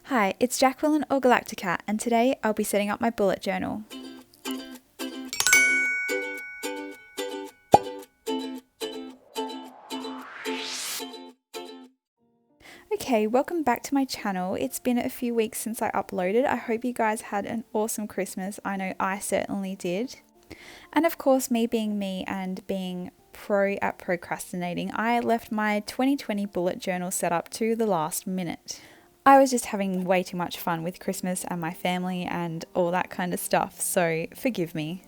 Hi, it's Jacqueline or Galactica, and today I'll be setting up my bullet journal. Okay, welcome back to my channel. It's been a few weeks since I uploaded. I hope you guys had an awesome Christmas. I know I certainly did. And of course, me being me and being pro at procrastinating, I left my 2020 bullet journal set up to the last minute. I was just having way too much fun with Christmas and my family and all that kind of stuff, so forgive me.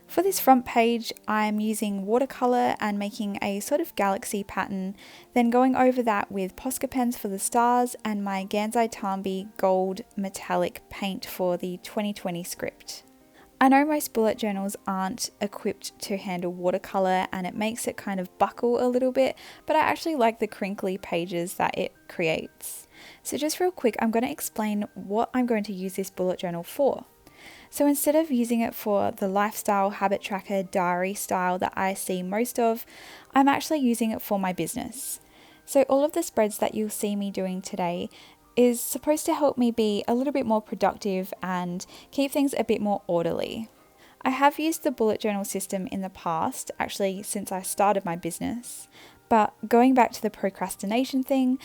For this front page, I'm using watercolour and making a sort of galaxy pattern, then going over that with Posca pens for the stars and my Gansai Tambi gold metallic paint for the 2020 script. I know most bullet journals aren't equipped to handle watercolour and it makes it kind of buckle a little bit, but I actually like the crinkly pages that it creates. So just real quick, I'm going to explain what I'm going to use this bullet journal for. So instead of using it for the lifestyle, habit tracker, diary style that I see most of, I'm actually using it for my business. So all of the spreads that you'll see me doing today is supposed to help me be a little bit more productive and keep things a bit more orderly. I have used the bullet journal system in the past, actually since I started my business, but going back to the procrastination thing,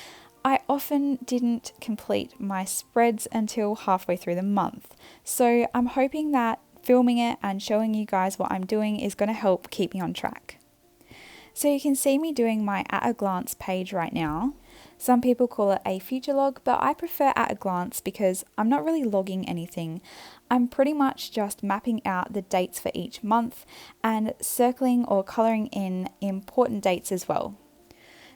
I often didn't complete my spreads until halfway through the month. So I'm hoping that filming it and showing you guys what I'm doing is going to help keep me on track. So you can see me doing my at a glance page right now. Some people call it a future log, but I prefer at a glance because I'm not really logging anything. I'm pretty much just mapping out the dates for each month and circling or colouring in important dates as well.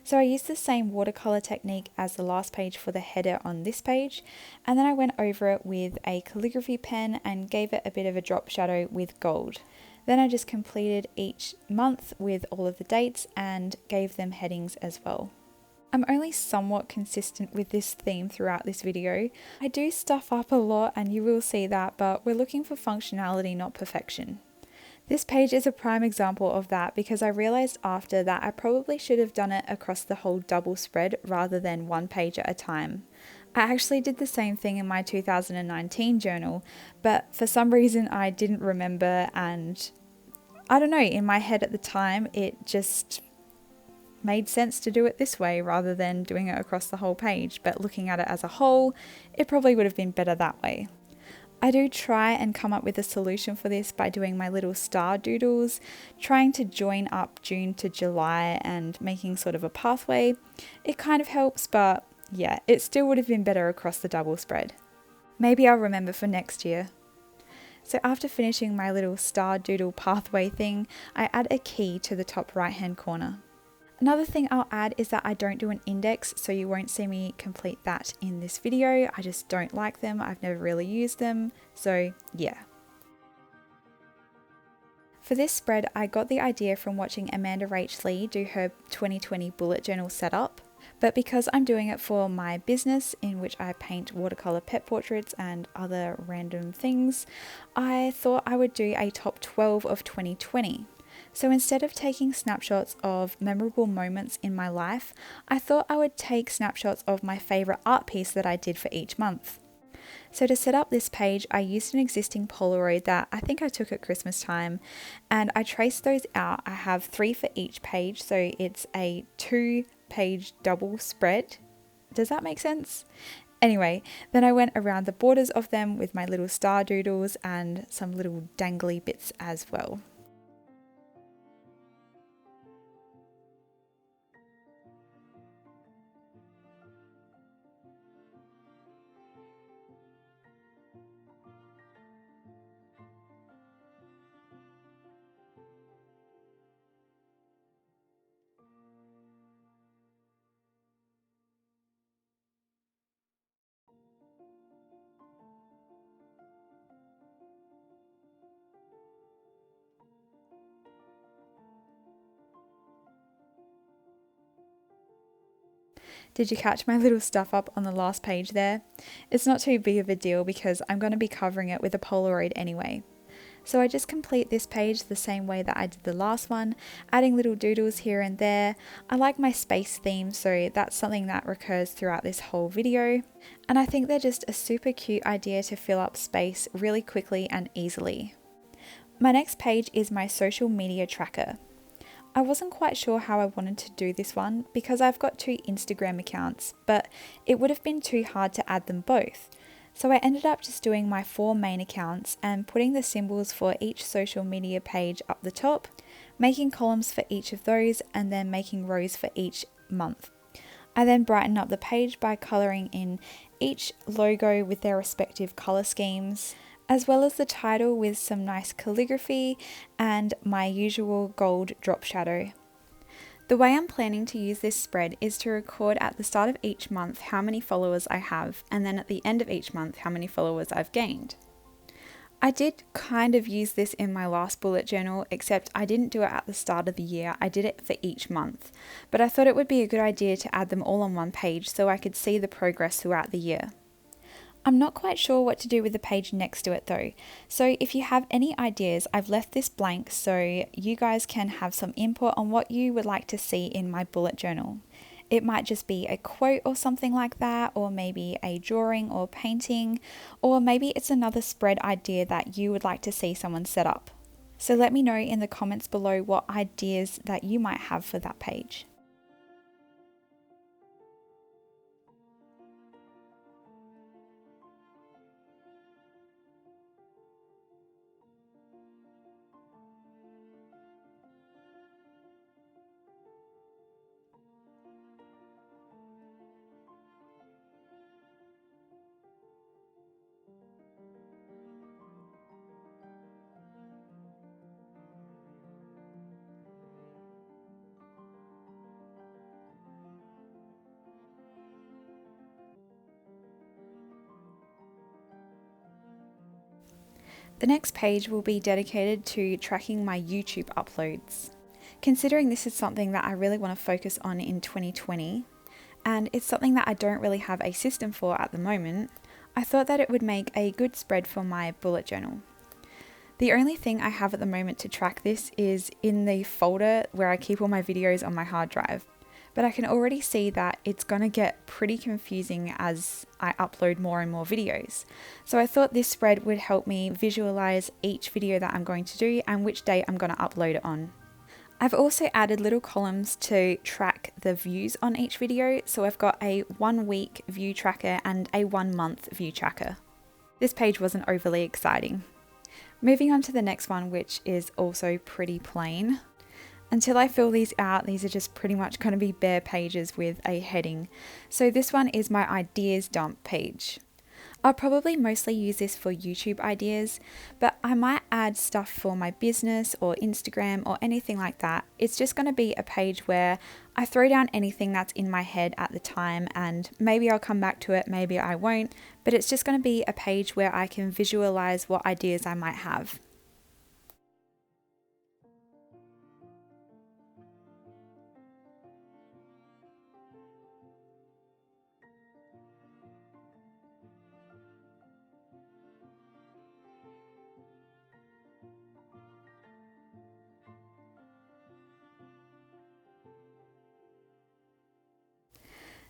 So I used the same watercolour technique as the last page for the header on this page, and then I went over it with a calligraphy pen and gave it a bit of a drop shadow with gold. Then I just completed each month with all of the dates and gave them headings as well. I'm only somewhat consistent with this theme throughout this video. I do stuff up a lot and you will see that, but we're looking for functionality, not perfection. This page is a prime example of that because I realised after that I probably should have done it across the whole double spread rather than one page at a time. I actually did the same thing in my 2019 journal, but for some reason I didn't remember, and I don't know, in my head at the time it just made sense to do it this way rather than doing it across the whole page, but looking at it as a whole, it probably would have been better that way. I do try and come up with a solution for this by doing my little star doodles, trying to join up June to July and making sort of a pathway. It kind of helps, but yeah, it still would have been better across the double spread. Maybe I'll remember for next year. So after finishing my little star doodle pathway thing, I add a key to the top right hand corner. Another thing I'll add is that I don't do an index, so you won't see me complete that in this video. I just don't like them. I've never really used them, so yeah. For this spread, I got the idea from watching Amanda Rach Lee do her 2020 bullet journal setup, but because I'm doing it for my business in which I paint watercolor pet portraits and other random things, I thought I would do a top 12 of 2020. So instead of taking snapshots of memorable moments in my life, I thought I would take snapshots of my favourite art piece that I did for each month. So to set up this page, I used an existing Polaroid that I think I took at Christmas time, and I traced those out. I have 3 for each page, so it's a 2-page double spread. Does that make sense? Anyway, then I went around the borders of them with my little star doodles and some little dangly bits as well. Did you catch my little stuff up on the last page there? It's not too big of a deal because I'm going to be covering it with a Polaroid anyway. So I just complete this page the same way that I did the last one, adding little doodles here and there. I like my space theme, so that's something that recurs throughout this whole video. And I think they're just a super cute idea to fill up space really quickly and easily. My next page is my social media tracker. I wasn't quite sure how I wanted to do this one because I've got 2 Instagram accounts, but it would have been too hard to add them both. So I ended up just doing my 4 main accounts and putting the symbols for each social media page up the top, making columns for each of those, and then making rows for each month. I then brighten up the page by colouring in each logo with their respective colour schemes, as well as the title with some nice calligraphy and my usual gold drop shadow. The way I'm planning to use this spread is to record at the start of each month how many followers I have, and then at the end of each month how many followers I've gained. I did kind of use this in my last bullet journal, except I didn't do it at the start of the year, I did it for each month. But I thought it would be a good idea to add them all on one page so I could see the progress throughout the year. I'm not quite sure what to do with the page next to it though, so if you have any ideas, I've left this blank so you guys can have some input on what you would like to see in my bullet journal. It might just be a quote or something like that, or maybe a drawing or painting, or maybe it's another spread idea that you would like to see someone set up. So let me know in the comments below what ideas that you might have for that page. The next page will be dedicated to tracking my YouTube uploads. Considering this is something that I really want to focus on in 2020, and it's something that I don't really have a system for at the moment, I thought that it would make a good spread for my bullet journal. The only thing I have at the moment to track this is in the folder where I keep all my videos on my hard drive. But I can already see that it's going to get pretty confusing as I upload more and more videos. So I thought this spread would help me visualize each video that I'm going to do and which day I'm going to upload it on. I've also added little columns to track the views on each video, so I've got a 1 week view tracker and a 1 month view tracker. This page wasn't overly exciting. Moving on to the next one, which is also pretty plain. Until I fill these out, these are just pretty much going to be bare pages with a heading. So this one is my ideas dump page. I'll probably mostly use this for YouTube ideas, but I might add stuff for my business or Instagram or anything like that. It's just going to be a page where I throw down anything that's in my head at the time, and maybe I'll come back to it, maybe I won't, but it's just going to be a page where I can visualize what ideas I might have.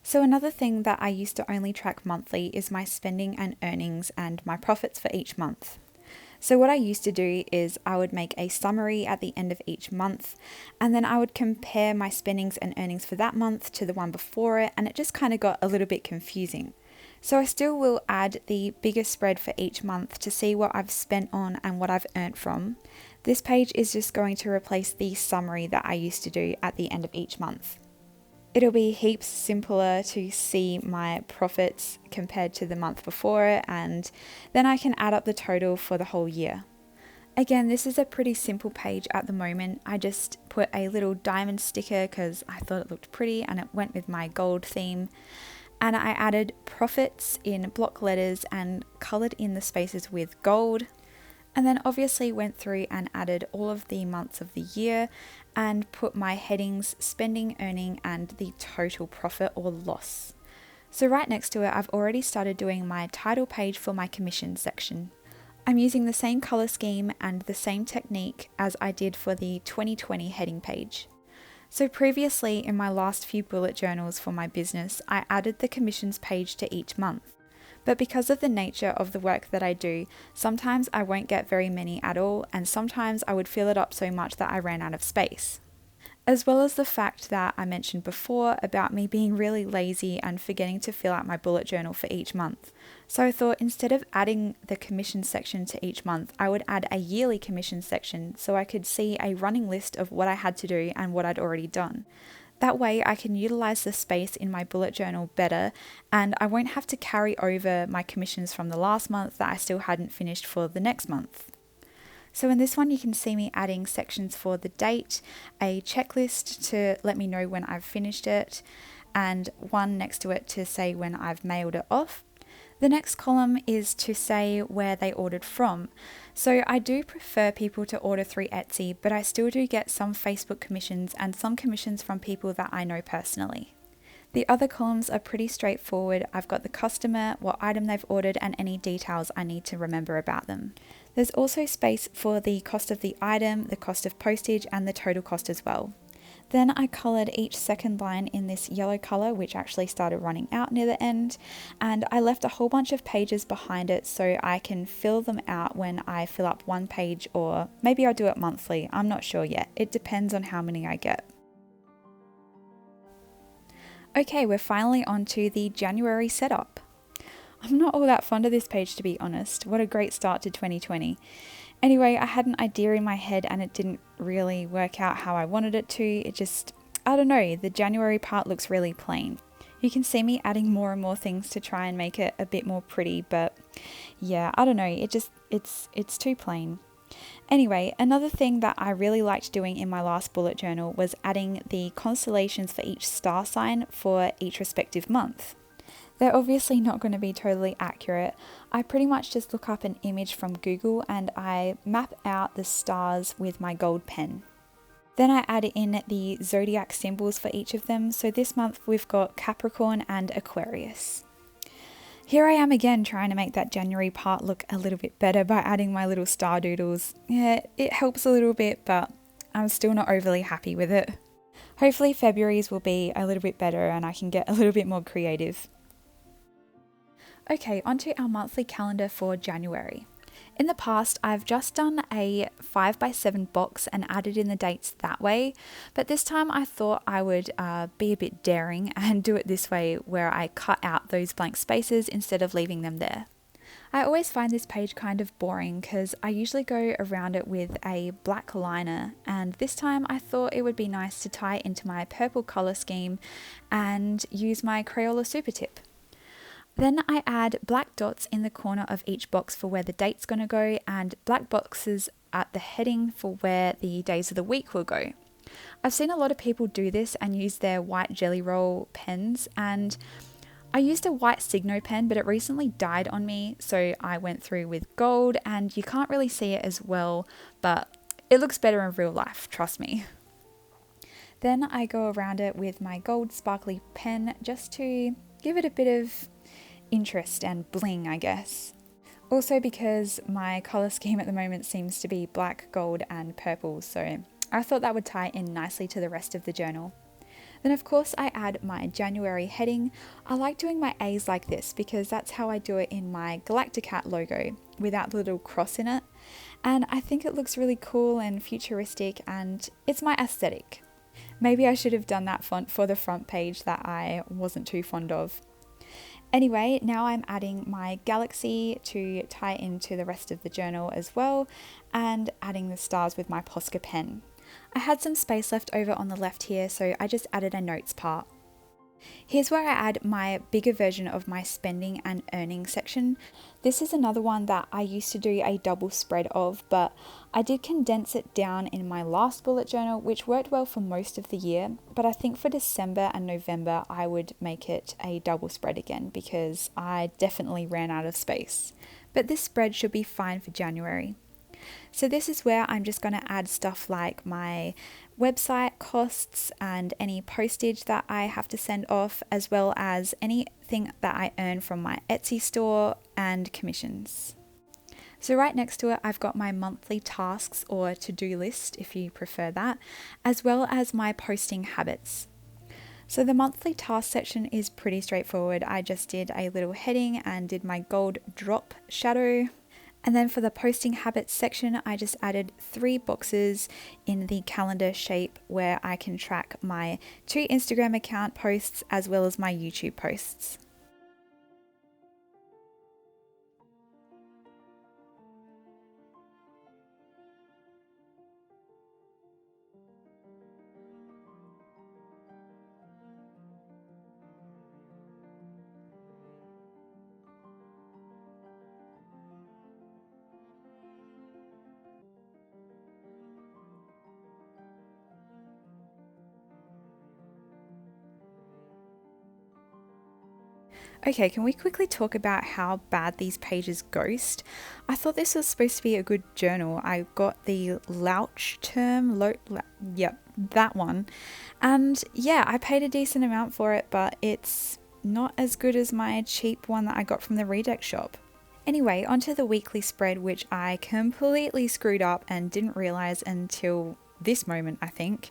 So another thing that I used to only track monthly is my spending and earnings and my profits for each month. So what I used to do is I would make a summary at the end of each month, and then I would compare my spendings and earnings for that month to the one before it, and it just kind of got a little bit confusing. So I still will add the biggest spread for each month to see what I've spent on and what I've earned from. This page is just going to replace the summary that I used to do at the end of each month. It'll be heaps simpler to see my profits compared to the month before, and then I can add up the total for the whole year. Again, this is a pretty simple page at the moment. I just put a little diamond sticker because I thought it looked pretty and it went with my gold theme. And I added profits in block letters and coloured in the spaces with gold. And then obviously went through and added all of the months of the year and put my headings, spending, earning, and the total profit or loss. So right next to it, I've already started doing my title page for my commission section. I'm using the same colour scheme and the same technique as I did for the 2020 heading page. So previously in my last few bullet journals for my business, I added the commissions page to each month. But because of the nature of the work that I do, sometimes I won't get very many at all, and sometimes I would fill it up so much that I ran out of space. As well as the fact that I mentioned before about me being really lazy and forgetting to fill out my bullet journal for each month. So I thought instead of adding the commission section to each month, I would add a yearly commission section so I could see a running list of what I had to do and what I'd already done. That way I can utilize the space in my bullet journal better, and I won't have to carry over my commissions from the last month that I still hadn't finished for the next month. So in this one, you can see me adding sections for the date, a checklist to let me know when I've finished it, and one next to it to say when I've mailed it off. The next column is to say where they ordered from. So I do prefer people to order through Etsy, but I still do get some Facebook commissions and some commissions from people that I know personally. The other columns are pretty straightforward. I've got the customer, what item they've ordered, and any details I need to remember about them. There's also space for the cost of the item, the cost of postage, and the total cost as well. Then I coloured each second line in this yellow colour, which actually started running out near the end, and I left a whole bunch of pages behind it so I can fill them out when I fill up one page, or maybe I'll do it monthly. I'm not sure yet. It depends on how many I get. Okay, we're finally on to the January setup. I'm not all that fond of this page, to be honest. What a great start to 2020. Anyway, I had an idea in my head and it didn't really work out how I wanted it to. I don't know, the January part looks really plain. You can see me adding more and more things to try and make it a bit more pretty, but yeah, I don't know, it's too plain. Anyway, another thing that I really liked doing in my last bullet journal was adding the constellations for each star sign for each respective month. They're obviously not going to be totally accurate. I pretty much just look up an image from Google and I map out the stars with my gold pen. Then I add in the zodiac symbols for each of them. So this month we've got Capricorn and Aquarius. Here I am again trying to make that January part look a little bit better by adding my little star doodles. Yeah, it helps a little bit, but I'm still not overly happy with it. Hopefully February's will be a little bit better and I can get a little bit more creative. Okay, onto our monthly calendar for January. In the past, I've just done a 5x7 box and added in the dates that way, but this time I thought I would be a bit daring and do it this way where I cut out those blank spaces instead of leaving them there. I always find this page kind of boring because I usually go around it with a black liner, and this time I thought it would be nice to tie it into my purple colour scheme and use my Crayola Super Tip. Then I add black dots in the corner of each box for where the date's going to go, and black boxes at the heading for where the days of the week will go. I've seen a lot of people do this and use their white jelly roll pens, and I used a white Signo pen, but it recently died on me, so I went through with gold, and you can't really see it as well, but it looks better in real life, trust me. Then I go around it with my gold sparkly pen just to give it a bit of interest and bling, I guess. Also because my colour scheme at the moment seems to be black, gold and purple, so I thought that would tie in nicely to the rest of the journal. Then of course I add my January heading. I like doing my A's like this because that's how I do it in my Galacticat logo without the little cross in it, and I think it looks really cool and futuristic and it's my aesthetic. Maybe I should have done that font for the front page that I wasn't too fond of. Anyway, now I'm adding my galaxy to tie into the rest of the journal as well, and adding the stars with my Posca pen. I had some space left over on the left here, so I just added a notes part. Here's where I add my bigger version of my spending and earning section. This is another one that I used to do a double spread of, but I did condense it down in my last bullet journal, which worked well for most of the year. But I think for December and November, I would make it a double spread again because I definitely ran out of space. But this spread should be fine for January. So this is where I'm just going to add stuff like my website costs and any postage that I have to send off, as well as anything that I earn from my Etsy store and commissions. So right next to it, I've got my monthly tasks or to-do list, if you prefer that, as well as my posting habits. So the monthly task section is pretty straightforward. I just did a little heading and did my gold drop shadow. And then for the posting habits section, I just added 3 boxes in the calendar shape where I can track my 2 Instagram account posts as well as my YouTube posts. Okay, can we quickly talk about how bad these pages ghost? I thought this was supposed to be a good journal. I got the Louch term, yep, that one. And yeah, I paid a decent amount for it, but it's not as good as my cheap one that I got from the Redeck shop. Anyway, onto the weekly spread, which I completely screwed up and didn't realize until this moment, I think.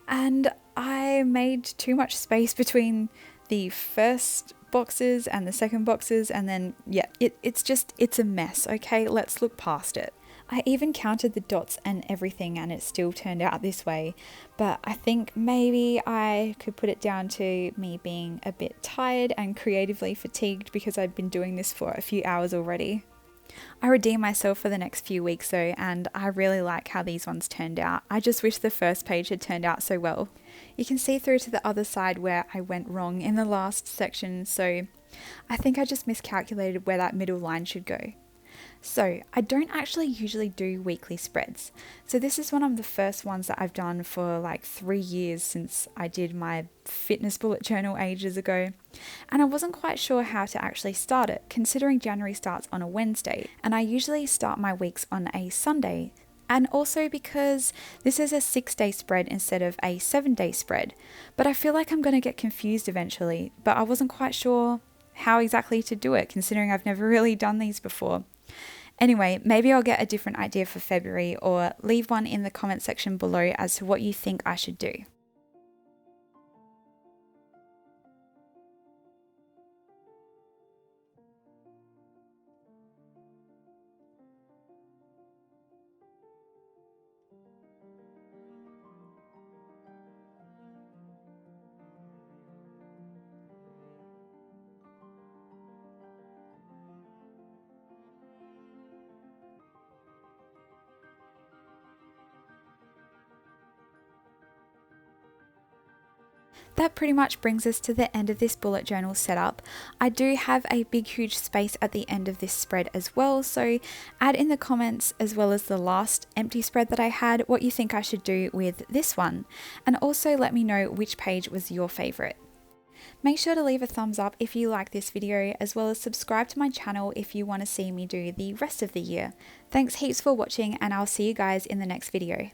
And I made too much space between the first boxes and the second boxes, and then yeah, it's a mess. Okay, let's look past it. I even counted the dots and everything and it still turned out this way, but I think maybe I could put it down to me being a bit tired and creatively fatigued because I'd been doing this for a few hours already. I redeemed myself for the next few weeks though, and I really like how these ones turned out. I just wish the first page had turned out so well. You can see through to the other side where I went wrong in the last section, so I think I just miscalculated where that middle line should go. So I don't actually usually do weekly spreads. So this is one of the first ones that I've done for like 3 years since I did my fitness bullet journal ages ago. And I wasn't quite sure how to actually start it, considering January starts on a Wednesday. And I usually start my weeks on a Sunday. And also because this is a 6-day spread instead of a 7-day spread. But I feel like I'm going to get confused eventually, but I wasn't quite sure how exactly to do it, considering I've never really done these before. Anyway, maybe I'll get a different idea for February, or leave one in the comment section below as to what you think I should do. That pretty much brings us to the end of this bullet journal setup. I do have a big huge space at the end of this spread as well, so add in the comments as well as the last empty spread that I had what you think I should do with this one, and also let me know which page was your favourite. Make sure to leave a thumbs up if you like this video, as well as subscribe to my channel if you want to see me do the rest of the year. Thanks heaps for watching, and I'll see you guys in the next video.